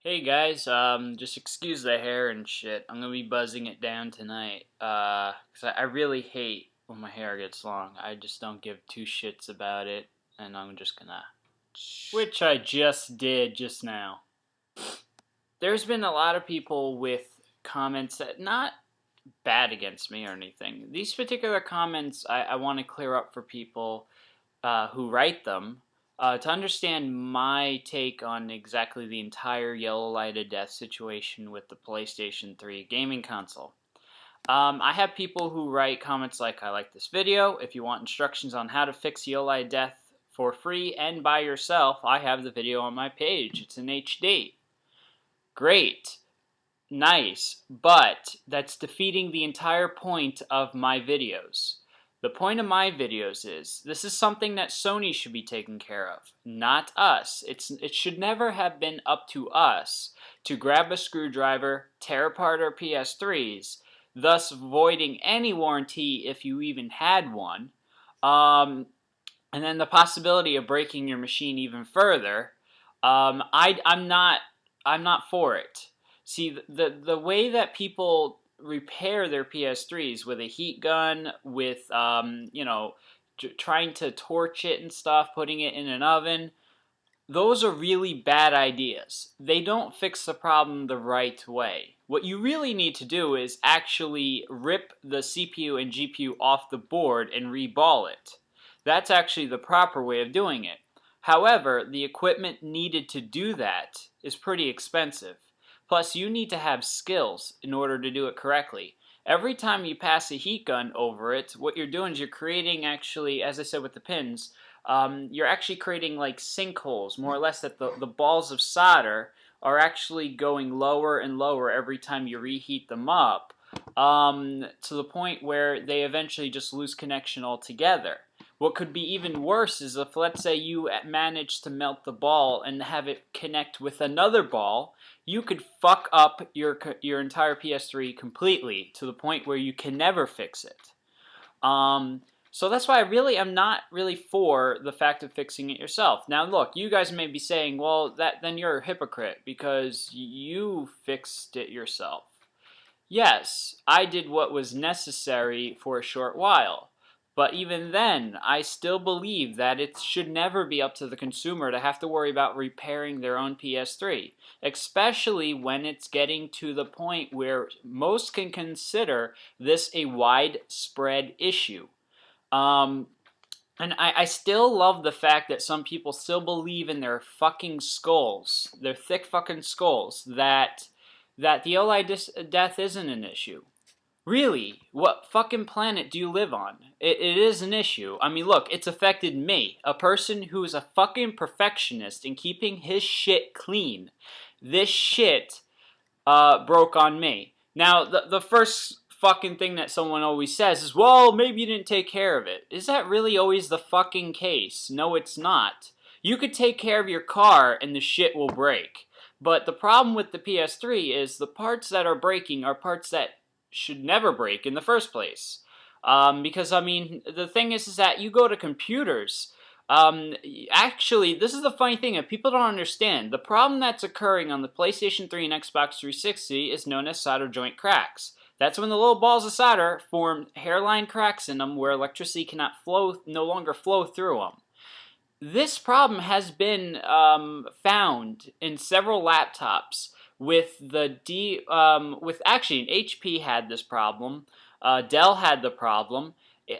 Hey guys, just excuse the hair and shit. I'm gonna be buzzing it down tonight. 'Cause I really hate when my hair gets long. I just don't give two shits about it, and I'm just gonna. Which I just did just now. There's been a lot of people with comments that not bad against me or anything. These particular comments I want to clear up for people who write them to understand my take on exactly the entire yellow light of death situation with the PlayStation 3 gaming console. I have people who write comments like, I like this video. If you want instructions on how to fix yellow light of death for free and by yourself, I have the video on my page. It's in HD. Great. Nice. But that's defeating the entire point of my videos. The point of my videos is, this is something that Sony should be taking care of, not us. It should never have been up to us to grab a screwdriver, tear apart our PS3s, thus voiding any warranty if you even had one, and then the possibility of breaking your machine even further. I'm not for it. See, the way that people repair their PS3s with a heat gun, with trying to torch it and stuff, putting it in an oven, those are really bad ideas. They don't fix the problem the right way. What you really need to do is actually rip the CPU and GPU off the board and reball it. That's actually the proper way of doing it. However, the equipment needed to do that is pretty expensive. Plus, you need to have skills in order to do it correctly. Every time you pass a heat gun over it, what you're doing is you're creating, actually, as I said with the pins, you're actually creating like sinkholes, more or less, that the balls of solder are actually going lower and lower every time you reheat them up, to the point where they eventually just lose connection altogether. What could be even worse is if, let's say, you manage to melt the ball and have it connect with another ball, you could fuck up your entire PS3 completely to the point where you can never fix it. So that's why I'm not really for the fact of fixing it yourself. Now look, you guys may be saying, well, then you're a hypocrite because you fixed it yourself. Yes, I did what was necessary for a short while. But even then, I still believe that it should never be up to the consumer to have to worry about repairing their own PS3, especially when it's getting to the point where most can consider this a widespread issue. And I still love the fact that some people still believe in their fucking skulls, their thick fucking skulls, that the OLED death isn't an issue. Really? What fucking planet do you live on? It is an issue. I mean, look, it's affected me, a person who is a fucking perfectionist in keeping his shit clean. This shit broke on me. Now, the first fucking thing that someone always says is, well, maybe you didn't take care of it. Is that really always the fucking case? No, it's not. You could take care of your car and the shit will break. But the problem with the PS3 is the parts that are breaking are parts that should never break in the first place. Because, I mean, the thing is that you go to computers. Actually, this is the funny thing that people don't understand. The problem that's occurring on the PlayStation 3 and Xbox 360 is known as solder joint cracks. That's when the little balls of solder form hairline cracks in them where electricity cannot no longer flow through them. This problem has been found in several laptops. With actually, HP had this problem. Dell had the problem.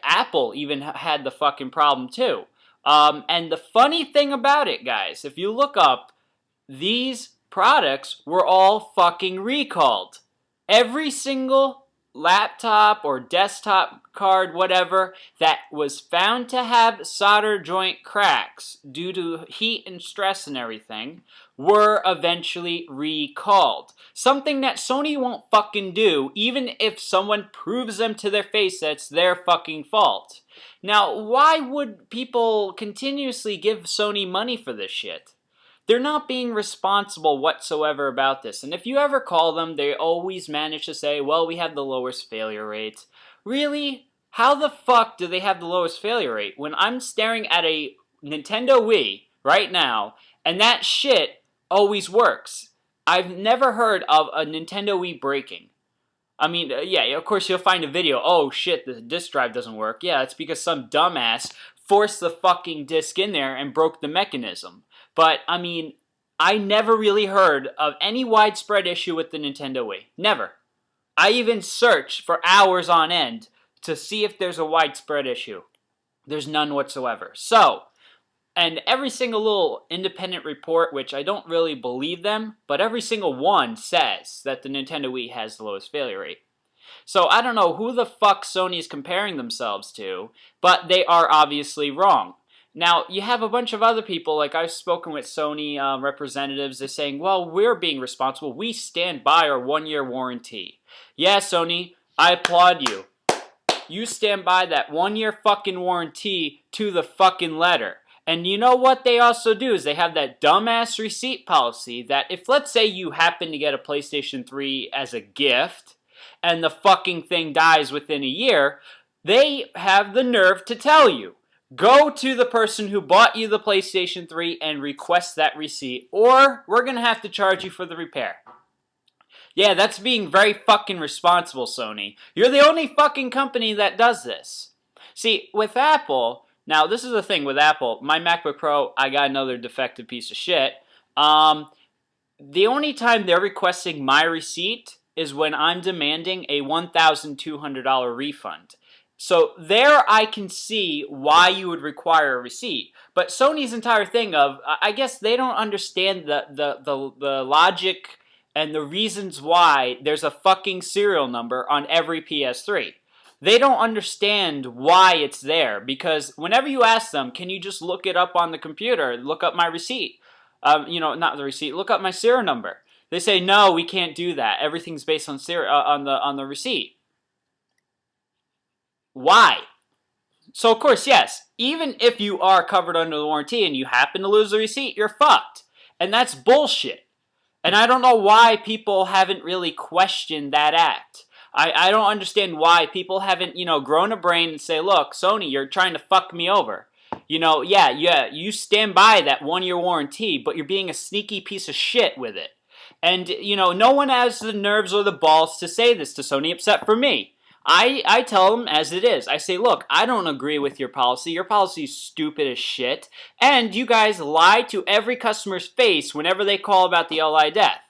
Apple even had the fucking problem too. And the funny thing about it, guys, if you look up, these products were all fucking recalled. Every single laptop or desktop card, whatever, that was found to have solder joint cracks due to heat and stress and everything were eventually recalled. Something that Sony won't fucking do, even if someone proves them to their face that it's their fucking fault. Now, why would people continuously give Sony money for this shit? They're not being responsible whatsoever about this. And if you ever call them, they always manage to say, well, we have the lowest failure rate. Really? How the fuck do they have the lowest failure rate when I'm staring at a Nintendo Wii right now, and that shit always works? I've never heard of a Nintendo Wii breaking. I mean, yeah, of course you'll find a video, oh shit, the disk drive doesn't work. Yeah, it's because some dumbass forced the fucking disk in there and broke the mechanism. But, I mean, I never really heard of any widespread issue with the Nintendo Wii. Never. I even searched for hours on end to see if there's a widespread issue. There's none whatsoever. So, and every single little independent report, which I don't really believe them, but every single one says that the Nintendo Wii has the lowest failure rate. So I don't know who the fuck Sony's comparing themselves to, but they are obviously wrong. Now, you have a bunch of other people, like I've spoken with Sony representatives, they're saying, well, we're being responsible. We stand by our 1-year warranty. Yeah, Sony, I applaud you. You stand by that 1-year fucking warranty to the fucking letter. And you know what they also do is they have that dumbass receipt policy that if, let's say, you happen to get a PlayStation 3 as a gift and the fucking thing dies within a year, they have the nerve to tell you, go to the person who bought you the PlayStation 3 and request that receipt, or we're going to have to charge you for the repair. Yeah, that's being very fucking responsible, Sony. You're the only fucking company that does this. See, with Apple, now this is the thing with Apple, my MacBook Pro, I got another defective piece of shit. The only time they're requesting my receipt is when I'm demanding a $1,200 refund. So there I can see why you would require a receipt. But Sony's entire thing of, I guess they don't understand the logic and the reasons why there's a fucking serial number on every PS3. They don't understand why it's there, because whenever you ask them, can you just look it up on the computer, look up my receipt, not the receipt, look up my serial number. They say, no, we can't do that. Everything's based on on the receipt. Why? So, of course, yes, even if you are covered under the warranty and you happen to lose the receipt, you're fucked. And that's bullshit. And I don't know why people haven't really questioned that act. I don't understand why people haven't, grown a brain and say, look, Sony, you're trying to fuck me over. Yeah, you stand by that 1-year warranty, but you're being a sneaky piece of shit with it. And, no one has the nerves or the balls to say this to Sony except for me. I tell them as it is. I say, look, I don't agree with your policy. Your policy is stupid as shit. And you guys lie to every customer's face whenever they call about the LI death.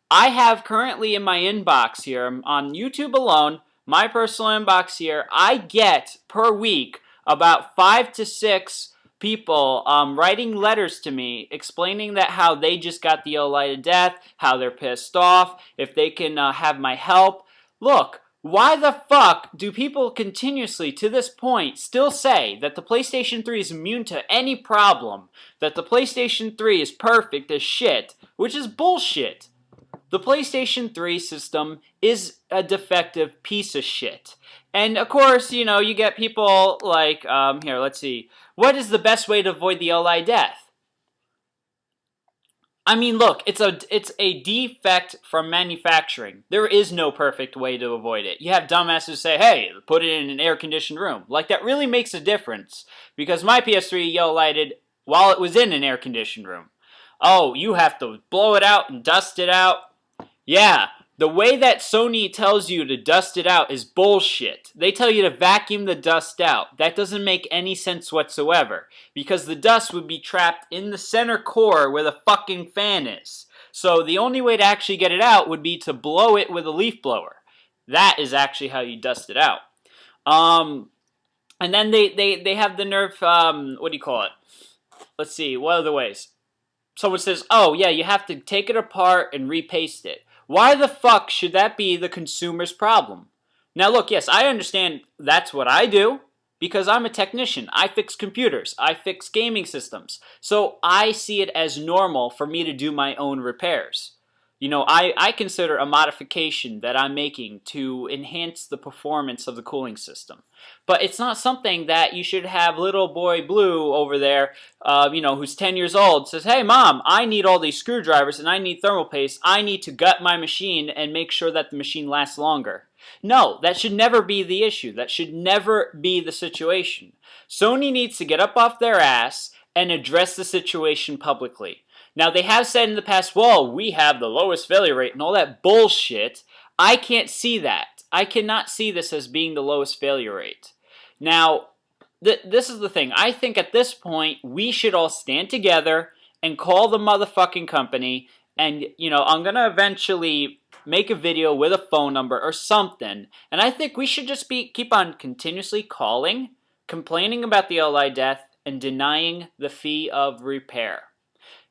I have currently in my inbox here, on YouTube alone, my personal inbox here, I get per week about 5 to 6 people writing letters to me explaining that how they just got the LI death, how they're pissed off, if they can have my help. Look, why the fuck do people continuously, to this point, still say that the PlayStation 3 is immune to any problem, that the PlayStation 3 is perfect as shit, which is bullshit. The PlayStation 3 system is a defective piece of shit. And of course, you get people like, here, let's see, what is the best way to avoid the LI death? I mean, look, it's a defect from manufacturing. There is no perfect way to avoid it. You have dumbasses say, hey, put it in an air-conditioned room. Like, that really makes a difference. Because my PS3 yellow lighted while it was in an air-conditioned room. Oh, you have to blow it out and dust it out. Yeah, the way that Sony tells you to dust it out is bullshit. They tell you to vacuum the dust out. That doesn't make any sense whatsoever. Because the dust would be trapped in the center core where the fucking fan is. So the only way to actually get it out would be to blow it with a leaf blower. That is actually how you dust it out. And then they have the nerve, what do you call it? Let's see, what other ways? Someone says, oh yeah, you have to take it apart and repaste it. Why the fuck should that be the consumer's problem? Now look, yes, I understand that's what I do because I'm a technician. I fix computers. I fix gaming systems. So I see it as normal for me to do my own repairs. I consider a modification that I'm making to enhance the performance of the cooling system. But it's not something that you should have little boy Blue over there, who's 10 years old, says, hey, Mom, I need all these screwdrivers and I need thermal paste. I need to gut my machine and make sure that the machine lasts longer. No, that should never be the issue. That should never be the situation. Sony needs to get up off their ass and address the situation publicly. Now, they have said in the past, well, we have the lowest failure rate and all that bullshit. I can't see that. I cannot see this as being the lowest failure rate. Now, this is the thing. I think at this point, we should all stand together and call the motherfucking company. And, you know, I'm going to eventually make a video with a phone number or something. And I think we should just keep on continuously calling, complaining about the LI death, and denying the fee of repair.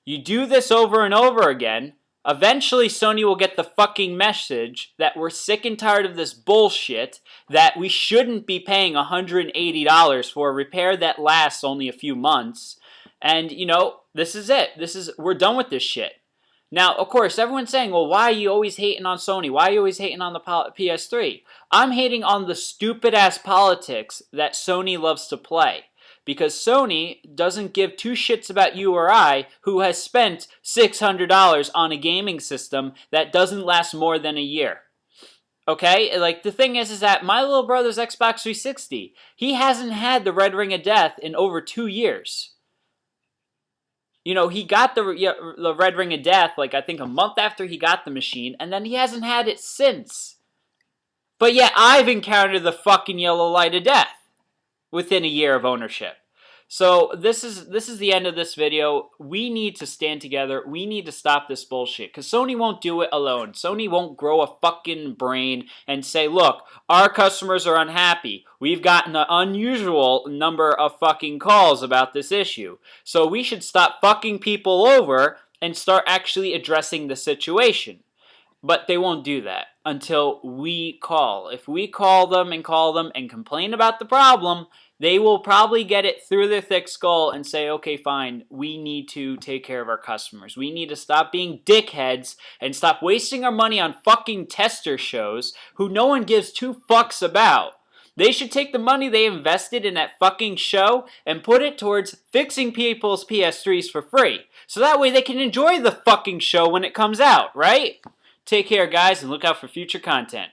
You do this over and over again, eventually Sony will get the fucking message that we're sick and tired of this bullshit, that we shouldn't be paying $180 for a repair that lasts only a few months, and, you know, this is it. We're done with this shit. Now, of course, everyone's saying, well, why are you always hating on Sony? Why are you always hating on the PS3? I'm hating on the stupid-ass politics that Sony loves to play. Because Sony doesn't give two shits about you or I, who has spent $600 on a gaming system that doesn't last more than a year. Okay? Like, the thing is that my little brother's Xbox 360, he hasn't had the Red Ring of Death in over 2 years. You know, he got the Red Ring of Death, like, I think a month after he got the machine, and then he hasn't had it since. But yet, I've encountered the fucking yellow light of death within a year of ownership. So this is the end of this video. We need to stand together. We need to stop this bullshit, because Sony won't do it alone. Sony won't grow a fucking brain and say, look, our customers are unhappy. We've gotten an unusual number of fucking calls about this issue. So we should stop fucking people over and start actually addressing the situation. But they won't do that until we call. If we call them and complain about the problem, they will probably get it through their thick skull and say, okay, fine, we need to take care of our customers. We need to stop being dickheads and stop wasting our money on fucking tester shows who no one gives two fucks about. They should take the money they invested in that fucking show and put it towards fixing people's PS3s for free. So that way they can enjoy the fucking show when it comes out, right? Take care, guys, and look out for future content.